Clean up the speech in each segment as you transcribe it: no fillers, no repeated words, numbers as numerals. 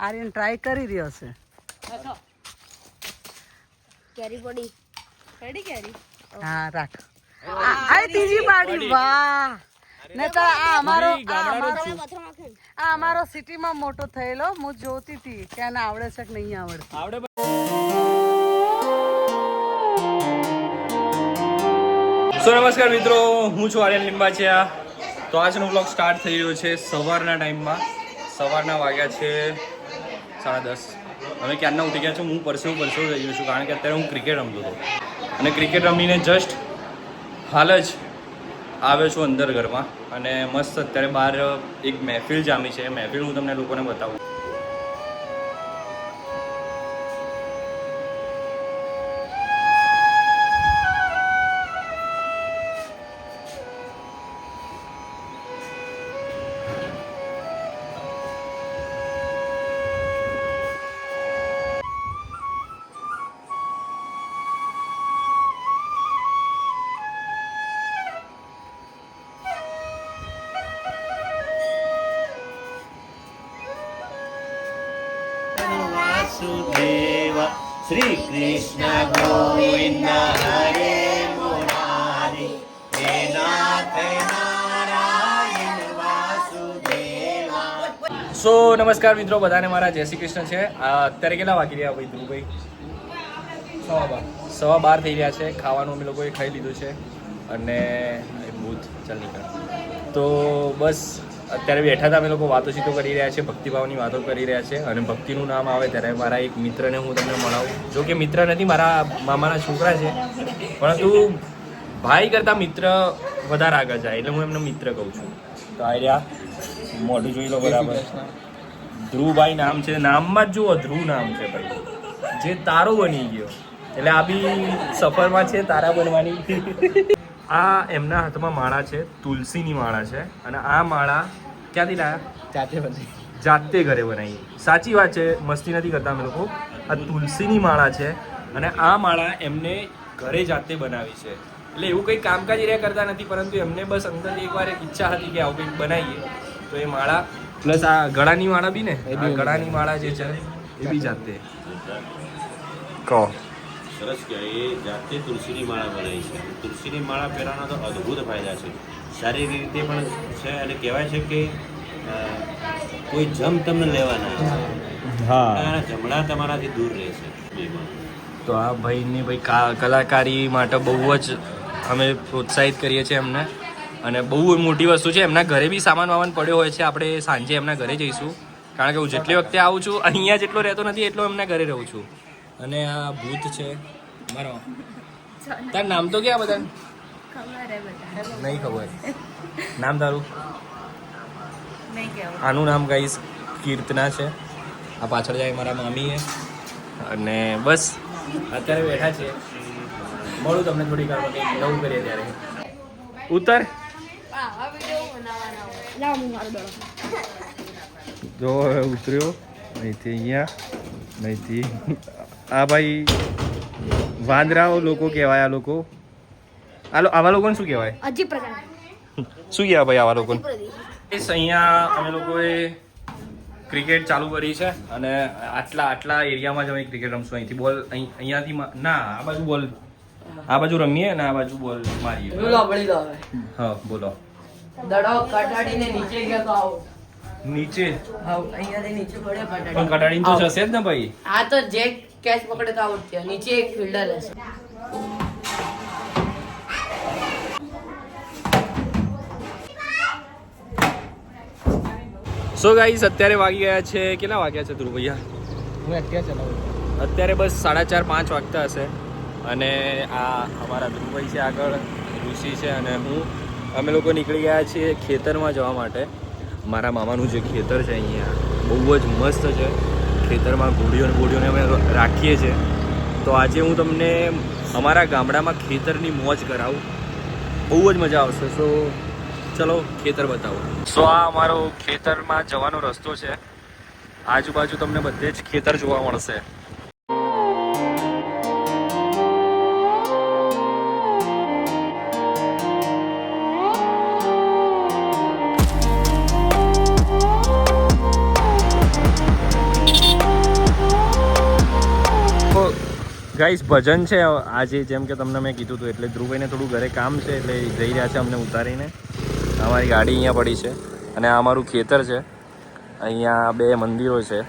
Aryan try કરી રહ્યો છે. કેરી પડી રેડી કેરી હા રાખ. આ ત્રીજી પાડી. વાહ. ને તો આ અમારો સિટીમાં મોટો થયેલો. હું જોતી હતી કે આને આવડે છે કે નહીં આવડે. સો નમસ્કાર મિત્રો, હું છું આર્યન લીંબાચિયા. તો આજનો બ્લોગ સ્ટાર્ટ થઈ રહ્યો છે સવારના ટાઈમમાં. સવારના વાગ્યા છે 10:30. અમે ક્યારના ઉઠી ગયા છું. હું પરસેવો થઈ ગયો છું કારણ કે અત્યારે હું ક્રિકેટ રમતો હતો અને ક્રિકેટ રમીને જસ્ટ હાલ જ આવ્યો છું અંદર ઘરમાં. અને મસ્ત અત્યારે બહાર એક મહેફિલ જામી છે. મહેફિલ હું તમને લોકોને બતાવું. વાસુદેવ શ્રી કૃષ્ણ ગોવિંદ હરે મુરારી હે નાથ નારાયણ વાસુદેવા. સો નમસ્કાર મિત્રો, બધાને મારા જય શ્રી કૃષ્ણ છે. અત્યારે કેટલા વાગી રહ્યા ભાઈ ધ્રુવભાઈ? 12:15 થઈ રહ્યા છે. ખાવાનું અમે લોકોએ ખાઈ લીધું છે અને ભૂત ચાલ નીકળ. તો બસ અત્યારે બેઠા હતા અમે લોકો, વાતો ચીતો કરી રહ્યા છે, ભક્તિભાવની વાતો કરી રહ્યા છે. અને ભક્તિનું નામ આવે ત્યારે મારા એક મિત્રને હું તમને મળાવું. જો કે મિત્ર નથી, મારા મામાના છોકરા છે, પરંતુ ભાઈ કરતાં મિત્ર વધારે આગળ જાય એટલે હું એમને મિત્ર કહું છું. તો આ રહ્યા, મોઢું જોઈ લો બરાબર. ધ્રુવભાઈ નામ છે. નામમાં જ જુઓ, ધ્રુવ નામ છે ભાઈ, જે તારો બની ગયો. એટલે આ બી સફરમાં છે તારા બનવાની. આ એમના હાથમાં માળા છે, તુલસીની માળા છે. અને આ માળા ક્યાંથી લાયા? જાતે ઘરે બનાવી. સાચી વાત છે, મસ્તી નથી કરતા અમે લોકો. આ તુલસીની માળા છે અને આ માળા એમને ઘરે જાતે બનાવી છે. એટલે એવું કંઈ કામકાજ રહ્યા કરતા નથી, પરંતુ એમને બસ અંદરથી એકવાર એક ઈચ્છા હતી કે આવું કંઈક બનાવીએ. તો એ માળા પ્લસ આ ગળાની માળા બી ને, આ ગળાની માળા જે છે એ બી જાતે. કહો. સરસ કહેવાય. એ જાતે તુલસીની માળા બનાવી છે. તુલસીની માળા પહેરવાના તો અદ્ભુત ફાયદા છે, શારીરિક રીતે પણ છે. અને કહેવાય છે કે કોઈ જમ તમને લેવાના, હા, જમણા તમારાથી દૂર રહેશે. તો આ ભાઈની કલાકારી માટે બહુ જ અમે પ્રોત્સાહિત કરીએ છીએ એમને. અને બહુ મોટી વસ્તુ છે. એમના ઘરે બી સામાન વામાન પડ્યો હોય છે. આપણે સાંજે એમના ઘરે જઈશું કારણ કે હું જેટલી વખતે આવું છું અહીંયા જેટલો રહેતો નથી એટલો એમના ઘરે રહું છું. અને આ ભૂત છે મારો. તારું નામ તો ક્યાં બધા નહીં ખબર. નામ તારું? આનું નામ ગાઈસ કીર્તના છે. આ પાછળ જાય મારા મામી છે. અને બસ અત્યારે બેઠા છીએ. મળું તમને થોડી વાર કંઈક નવું કરીએ ત્યારે. ઉતર જો ઉતર્યો અહીંથી અહીંયા, અહીંથી આ ભાઈ વાંદરાઓ લોકો કહેવાય. આ લોકો આવા લોકોને શું કહેવાય? અજીબ પ્રકાર. શું કહેવાય ભાઈ આવા લોકોને? અહીંયા અમે લોકોએ ક્રિકેટ ચાલુ કરી છે અને આટલા એરિયામાં જ અમે ક્રિકેટ રમશું. અહીંથી બોલ અહીંયાથી ના આ બાજુ બોલ, આ બાજુ રમીએ અને આ બાજુ બોલ મારીએ. હા બોલો. દડો કટાડીને નીચે ગયો તો આવો. નીચે? હા, અહીંયાથી નીચે પડ્યો કટાડી. પણ કટાડીને તો જશે જ ને ભાઈ. આ તો જે કેચ પકડે તો આઉટ થયો. નીચે એક ફિલ્ડર હશે. સો ગાઈસ અત્યારે વાગી ગયા છે, કેટલા વાગ્યા છે ધ્રુવ ભૈયા? હું અત્યારે ચલાવું. અત્યારે બસ 4:30-5 વાગતા હશે. અને આ અમારા ધ્રુવભાઈ છે આગળ, ઋષિ છે અને હું. અમે લોકો નીકળી ગયા છીએ ખેતરમાં જવા માટે. મારા મામાનું જે ખેતર છે અહીંયા બહુ જ મસ્ત છે. ખેતરમાં ઘોડીઓને અમે રાખીએ છીએ. તો આજે હું તમને અમારા ગામડામાં ખેતરની મોજ કરાવું. બહુ જ મજા આવશે. સો ચલો ખેતર બતાવો. સો આ અમારો ખેતરમાં જવાનો રસ્તો છે. આજુબાજુ તમને બધે જ ખેતર જોવા મળશે. ગાઈસ ભજન છે આજે, જેમ કે તમને મેં કીધું હતું, એટલે ધ્રુવભાઈને થોડું ઘરે કામ છે એટલે જઈ રહ્યા છે અમને ઉતારીને. અમારી ગાડી અહીંયા પડી છે અને આ અમારું ખેતર છે. અહીંયા 2 મંદિરો છે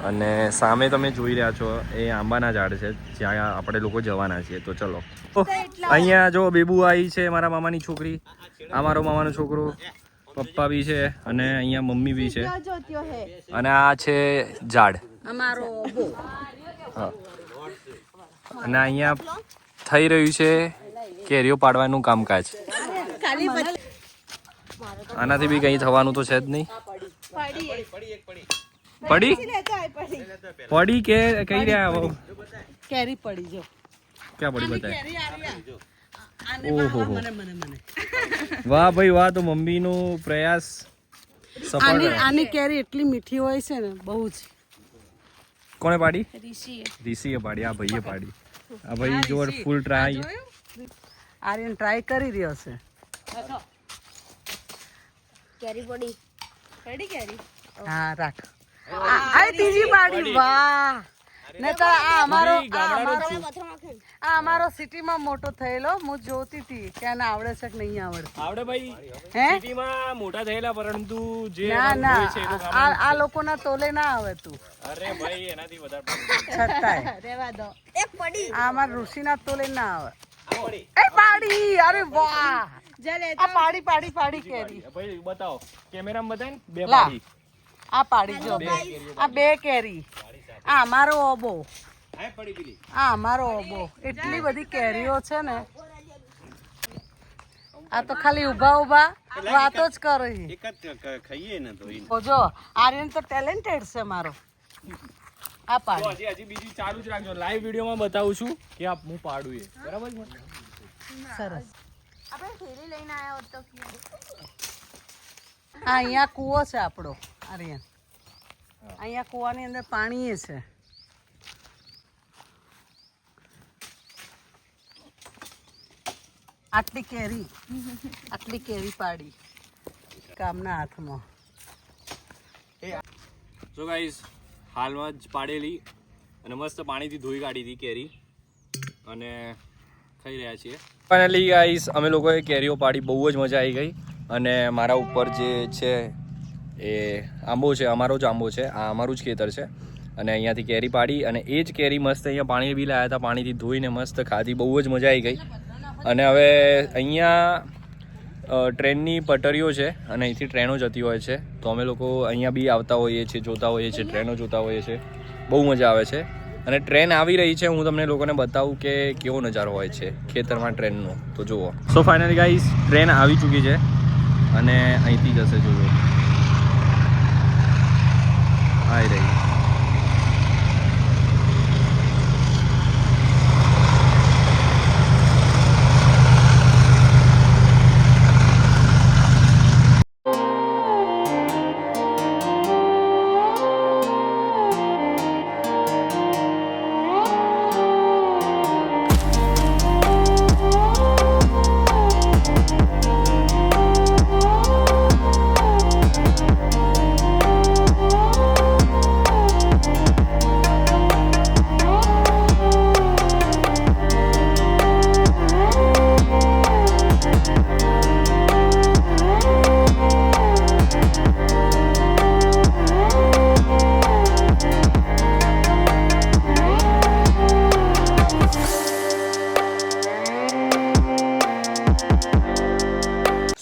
અને સામે તમે જોઈ રહ્યા છો એ આંબાના ઝાડ છે જ્યાં આપણે લોકો જવાના છીએ. તો ચલો. અહીંયા જો બેબુ આવી છે, મારા મામાની છોકરી, આ મારો મામાનો છોકરો, પપ્પા બી છે અને અહીંયા મમ્મી બી છે અને આ છે ઝાડ અમારો બો. હા, અને અહીંયા થઈ રહ્યું છે કેરીઓ પાડવાનું કામકાજ. આનાથી બી કંઈ થવાનું તો છે જ નહીં. પડી કે કઈ રહ્યા કેરી પડી જો. ક્યાં પડી બતાય? ઓહો, વાહ ભાઈ વાહ. તો મમ્મીનો પ્રયાસ સફળ રહ્યો. આની કેરી એટલી મીઠી હોય છે ને, બહુ જ. કોણે પાડી? ઋષિએ પાડી. આ ભાઈએ પાડી. આ ભાઈ જો ફૂલ ટ્રાય. આર્યન ટ્રાય કરી રહ્યો છે. કેરી પડી. પડી કેરી. હા રાખ. આ ત્રીજી પાડી. વાહ. ને તો આ અમારો સિટીમાં મોટો થયેલો, હું જોતી હતી કે આને આવડે છે કે નહીં આવડે. આવડે ભાઈ. હે? સિટીમાં મોટા થયેલા, પરંતુ જે ના આ લોકોના તોલે ના આવે તું. અરે ભાઈ એનાથી વધારે છતાંય રેવા દો. એક પડી. આ અમારા ઋષિના તોલે ના આવે. એ પાડી. અરે વાહ. આ પાડી કેરી. ભાઈ બતાવો, કેમેરામાં બતાય ને. 2 લા. પાડી. આ પાડી જો. આ 2 કેરી. આ અમારો ઓબો. આ અમારો ઓબો. એટલી બધી કેરીઓ છે ને. આ તો ખાલી ઉભા વાતો જ કરે છે. જો આર્યન તો ટેલેન્ટેડ છે મારો. આ પાડી. હજી બીજી ચાલુ જ રાખજો. લાઈવ વિડીયોમાં બતાવું છું કે આ હું પાડું એ. બરાબર છે? સરસ. આપણે થેલી લઈને આયા હોત તો આ અહીંયા કૂવો છે આપણો આર્યન. અહીંયા કૂવાની અંદર પાણી એ છે. આટલી કેરી પાડી કામના હાથમાં. સો ગાઈસ, હાલમાં જ પાડેલી અને મસ્ત પાણીથી ધોઈ કાઢી હતી કેરી અને ખાઈ રહ્યા છીએ. ફાઇનલી ગાઈસ, અમે લોકોએ કેરીઓ પાડી, બહુ જ મજા આવી ગઈ. અને મારા ઉપર જે છે એ આંબો છે, અમારો જ આંબો છે. આ અમારું જ ખેતર છે અને અહીંયાથી કેરી પાડી અને એ જ કેરી મસ્ત અહીંયા પાણી બી લાવ્યા હતા, પાણીથી ધોઈને મસ્ત ખાધી. બહુ જ મજા આવી ગઈ. અને હવે અહીંયા ટ્રેનની પટરીઓ છે અને અહીંથી ટ્રેનો જતી હોય છે, તો અમે લોકો અહીંયા બી આવતા હોઈએ છીએ, જોતા હોઈએ છીએ, ટ્રેનો જોતા હોઈએ છીએ. બહુ મજા આવે છે. અને ટ્રેન આવી રહી છે, હું તમને લોકોને બતાવું કે કેવો નજારો હોય છે ખેતરમાં ટ્રેનનો. તો જુઓ. સો ફાઇનલી ગાઈસ, ટ્રેન આવી ચૂકી છે અને અહીંથી જશે. જોજો, આવી રહી.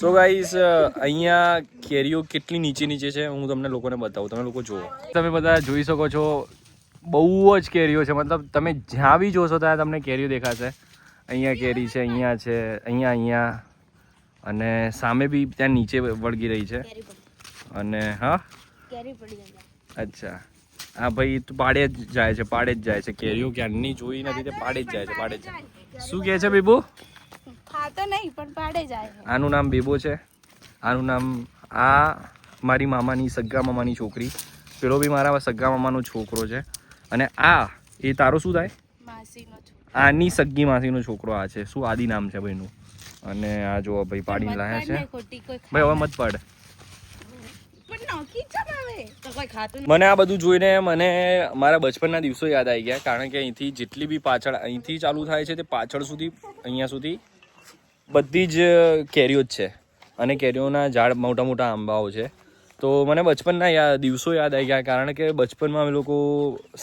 સો ગાઈસ, અહીંયા કેરીઓ કેટલી નીચે છે હું તમને લોકોને બતાવું. તમે લોકો જુઓ. તમે બધા જોઈ શકો છો, બહુ જ કેરીઓ છે. મતલબ તમે જ્યાં બી જોશો ત્યાં તમને કેરીઓ દેખાશે. અહીંયા કેરી છે, અહીંયા છે, અહીંયા અને સામે બી ત્યાં નીચે વળગી રહી છે. અને હા, કેરી પડી. અચ્છા, હા ભાઈ, તું પાડે જ જાય છે કેરીઓ. ક્યારની જોઈ નથી તે પાડે જ જાય છે. શું કહે છે બેબો? ખાતો નહીં પણ પાડે જાય. આનું નામ બેબો છે. આનું નામ, આ મારી મામાની સગ્ગા મામાની છોકરી, પેલો બી મારા સગ્ગા મામાનો છોકરો છે. અને આ એ તારો શું થાય? માસીનો છોકરો. આની સગ્ગી માસીનો છોકરો આ છે. શું આદિ નામ છે ભાઈનું. અને આ જો ભાઈ પાડીને લાયા છે. ભાઈ હવે મત પાડ. તો કોઈ ખાતું મને આ બધું જોઈને મને મારા બચપનના દિવસો યાદ આવી ગયા, કારણ કે અહીંથી જેટલી બી પાછળ અહીંથી ચાલુ થાય છે તે પાછળ સુધી અહીંયા સુધી બધી જ કેરીઓ જ છે, અને કેરીઓના ઝાડ મોટા મોટા આંબાઓ છે. તો મને બચપનના દિવસો યાદ આવી ગયા, કારણ કે બચપનમાં અમે લોકો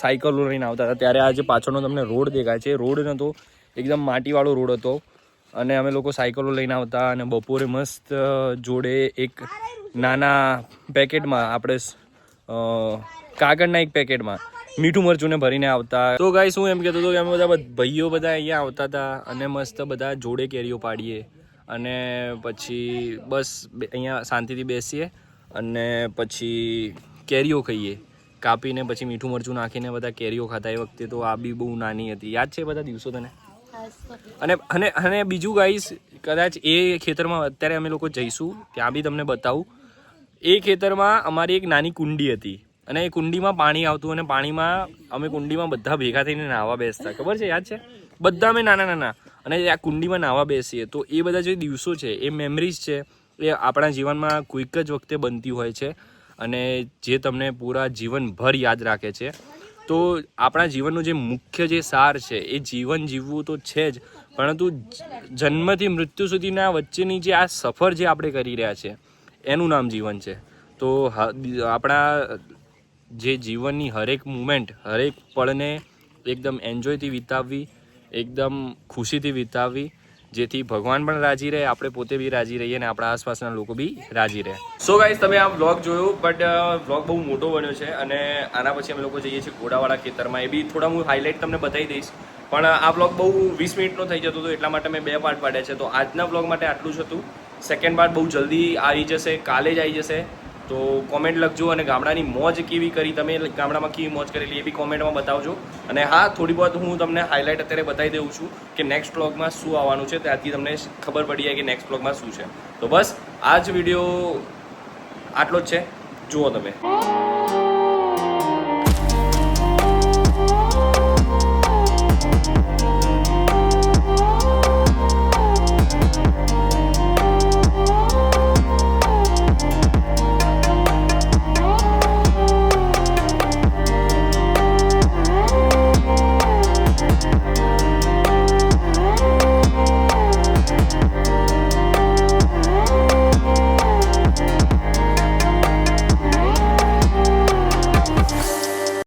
સાયકલો લઈને આવતા હતા. ત્યારે આ જે પાછળનો તમને રોડ દેખાય છે, રોડ નહોતો, એકદમ માટીવાળો રોડ હતો, અને અમે લોકો સાયકલો લઈને આવતા અને બપોરે મસ્ત જોડે એક નાના પેકેટમાં આપણે કાગળના એક પેકેટમાં મીઠું મરચું ને ભરીને આવતા. તો ગાઈસ હું એમ કહેતો હતો કે અમે બધા ભાઈઓ બધા અહીંયા આવતા હતા અને મસ્ત બધા જોડે કેરીઓ પાડીએ અને પછી બસ અહીંયા શાંતિથી બેસીએ અને પછી કેરીઓ ખાઈએ, કાપીને પછી મીઠું મરચું નાખીને બધા કેરીઓ ખાતા. એ વખતે તો આ બી બહુ નાની હતી. યાદ છે બધા દિવસો તને? અને બીજું ગાઈસ, કદાચ એ ખેતરમાં અત્યારે અમે લોકો જઈશું ત્યાં બી તમને બતાવું. એ ખેતરમાં અમારી એક નાની કુંડી હતી અને એ કુંડીમાં પાણી આવતું અને પાણીમાં અમે કુંડીમાં બધા ભેગા થઈને નાહવા બેસતા. ખબર છે? યાદ છે? બધા અમે નાના નાના અને આ કુંડીમાં નાહવા બેસીએ. તો એ બધા જે દિવસો છે એ મેમરીઝ છે, એ આપણા જીવનમાં કોઈક જ વખતે બનતી હોય છે અને જે તમને પૂરા જીવનભર યાદ રાખે છે. તો આપણા જીવનનું જે મુખ્ય જે સાર છે એ જીવન જીવવું તો છે જ, પરંતુ જન્મથી મૃત્યુ સુધીના વચ્ચેની જે આ સફર જે આપણે કરી રહ્યા છે એનું નામ જીવન છે. તો આપણા જે જીવનની હરેક મુમેન્ટ, હરેક પળને એકદમ એન્જોયથી વિતાવવી, એકદમ ખુશીથી વિતાવવી, જેથી ભગવાન પણ રાજી રહે, આપણે પોતે બી રાજી રહીએ અને આપણા આસપાસના લોકો બી રાજી રહે. સો ગાઈસ, તમે આ વ્લોગ જોયો, બટ વ્લોગ બહુ મોટો બન્યો છે અને આના પછી અમે લોકો જઈએ છીએ ઘોડાવાળા ખેતરમાં. એ બી થોડા હું હાઇલાઇટ તમને બતાવી દઈશ, પણ આ વ્લોગ બહુ 20 મિનિટનો થઈ જતો હતો, એટલા માટે મેં 2 પાર્ટ પાડ્યા છે. તો આજના વ્લોગ માટે આટલું જ હતું. સેકન્ડ પાર્ટ બહુ જલ્દી આવી જશે, કાલે જ આવી જશે. તો કોમેન્ટ લખજો અને ગામડાની મોજ કેવી કરી, તમે ગામડામાં કેવી મોજ કરેલી એ બી કોમેન્ટમાં બતાવજો. અને હા, થોડી બહુ હું તમને હાઇલાઇટ અત્યારે બતાવી દઉં છું કે નેક્સ્ટ વ્લોગમાં શું આવવાનું છે, ત્યાંથી તમને ખબર પડી જાય કે નેક્સ્ટ વ્લોગમાં શું છે. તો બસ આ જ વિડીયો આટલો જ છે, જુઓ તમે.